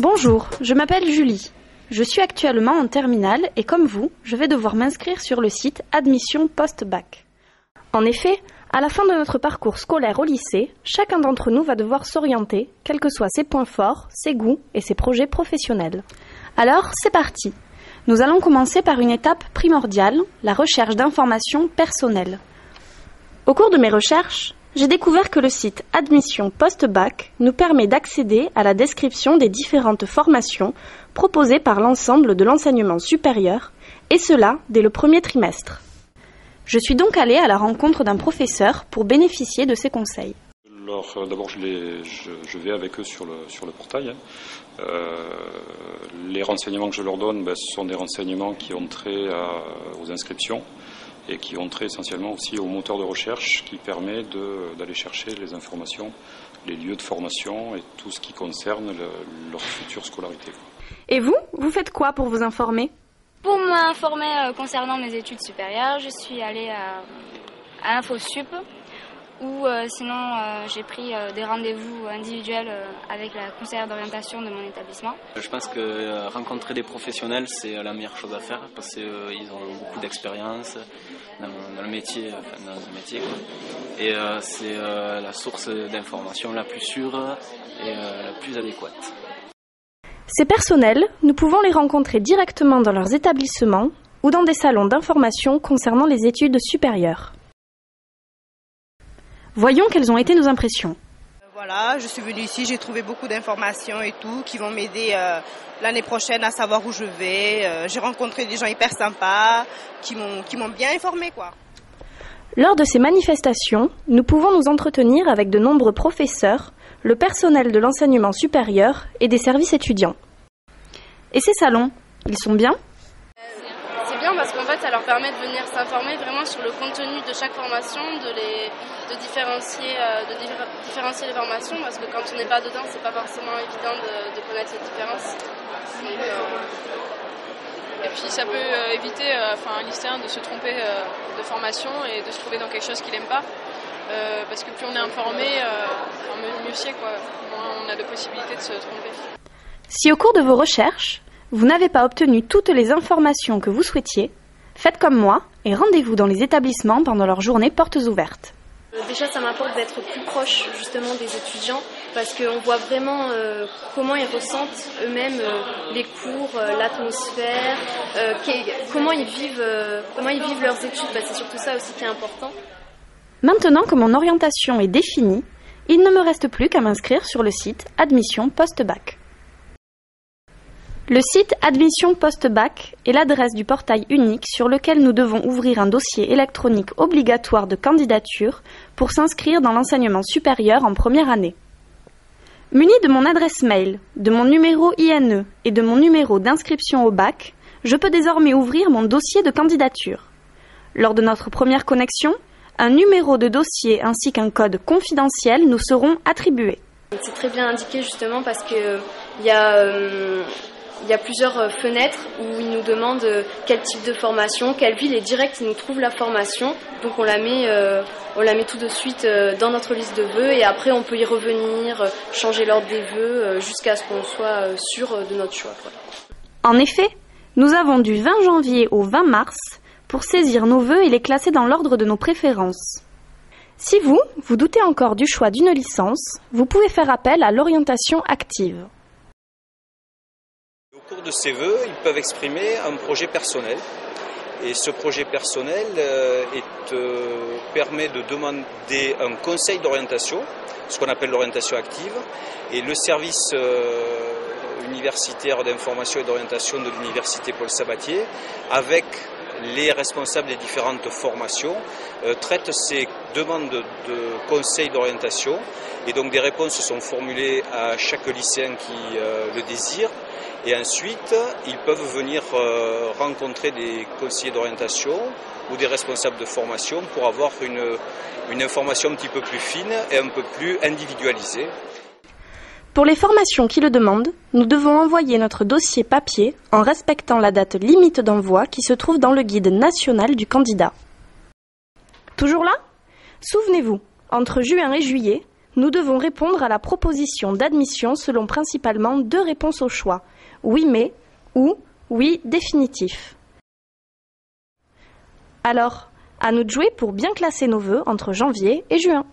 Bonjour, je m'appelle Julie. Je suis actuellement en terminale et comme vous, je vais devoir m'inscrire sur le site Admission Post-Bac. En effet, à la fin de notre parcours scolaire au lycée, chacun d'entre nous va devoir s'orienter, quels que soient ses points forts, ses goûts et ses projets professionnels. Alors, c'est parti. Nous allons commencer par une étape primordiale, la recherche d'informations personnelles. Au cours de mes recherches, j'ai découvert que le site Admission Post-Bac nous permet d'accéder à la description des différentes formations proposées par l'ensemble de l'enseignement supérieur, et cela dès le premier trimestre. Je suis donc allée à la rencontre d'un professeur pour bénéficier de ses conseils. D'abord, je vais avec eux sur le portail. Les renseignements que je leur donne, ce sont des renseignements qui ont trait aux inscriptions et qui ont trait essentiellement aussi au moteur de recherche qui permet d'aller chercher les informations, les lieux de formation et tout ce qui concerne leur future scolarité. Et vous faites quoi pour vous informer ? Pour m'informer concernant mes études supérieures, je suis allée à InfoSup ou sinon j'ai pris des rendez-vous individuels avec la conseillère d'orientation de mon établissement. Je pense que rencontrer des professionnels, c'est la meilleure chose à faire parce qu'ils ont beaucoup d'expérience dans le métier, et c'est la source d'information la plus sûre et la plus adéquate. Ces personnels, nous pouvons les rencontrer directement dans leurs établissements ou dans des salons d'information concernant les études supérieures. Voyons quelles ont été nos impressions. Voilà, je suis venue ici, j'ai trouvé beaucoup d'informations et tout qui vont m'aider l'année prochaine à savoir où je vais. J'ai rencontré des gens hyper sympas qui m'ont bien informée, quoi. Lors de ces manifestations, nous pouvons nous entretenir avec de nombreux professeurs, le personnel de l'enseignement supérieur et des services étudiants. Et ces salons, ils sont bien ? C'est bien parce qu'en fait ça leur permet de venir s'informer vraiment sur le contenu de chaque formation, de différencier les formations, parce que quand on n'est pas dedans, c'est pas forcément évident de connaître les différences. Et puis ça peut éviter un lycéen de se tromper de formation et de se trouver dans quelque chose qu'il n'aime pas. Parce que plus on est informé, mieux c'est, quoi. Moins on a de possibilités de se tromper. Si au cours de vos recherches, vous n'avez pas obtenu toutes les informations que vous souhaitiez, faites comme moi et rendez-vous dans les établissements pendant leur journée portes ouvertes. Déjà, ça m'apporte d'être plus proche justement des étudiants parce qu'on voit vraiment comment ils ressentent eux-mêmes les cours, l'atmosphère, comment ils vivent leurs études. C'est surtout ça aussi qui est important. Maintenant que mon orientation est définie, il ne me reste plus qu'à m'inscrire sur le site Admission Post-Bac. Le site Admission Post-Bac est l'adresse du portail unique sur lequel nous devons ouvrir un dossier électronique obligatoire de candidature pour s'inscrire dans l'enseignement supérieur en première année. Muni de mon adresse mail, de mon numéro INE et de mon numéro d'inscription au bac, je peux désormais ouvrir mon dossier de candidature. Lors de notre première connexion, un numéro de dossier ainsi qu'un code confidentiel nous seront attribués. C'est très bien indiqué justement parce que il y a plusieurs fenêtres où ils nous demandent quel type de formation, quelle ville, et direct ils nous trouvent la formation. Donc on la met tout de suite dans notre liste de vœux et après on peut y revenir, changer l'ordre des vœux jusqu'à ce qu'on soit sûr de notre choix, quoi. En effet, nous avons du 20 janvier au 20 mars pour saisir nos vœux et les classer dans l'ordre de nos préférences. Si vous doutez encore du choix d'une licence, vous pouvez faire appel à l'orientation active. Au cours de ces vœux, ils peuvent exprimer un projet personnel. Et ce projet personnel permet de demander un conseil d'orientation, ce qu'on appelle l'orientation active. Et le service universitaire d'information et d'orientation de l'université Paul Sabatier, avec les responsables des différentes formations, traitent ces demandes de conseil d'orientation. Et donc des réponses sont formulées à chaque lycéen qui le désire. Et ensuite, ils peuvent venir rencontrer des conseillers d'orientation ou des responsables de formation pour avoir une information un petit peu plus fine et un peu plus individualisée. Pour les formations qui le demandent, nous devons envoyer notre dossier papier en respectant la date limite d'envoi qui se trouve dans le guide national du candidat. Toujours là ? Souvenez-vous, entre juin et juillet, Nous devons répondre à la proposition d'admission selon principalement 2 réponses au choix. Oui mais ou oui définitif. Alors, à nous de jouer pour bien classer nos vœux entre janvier et juin.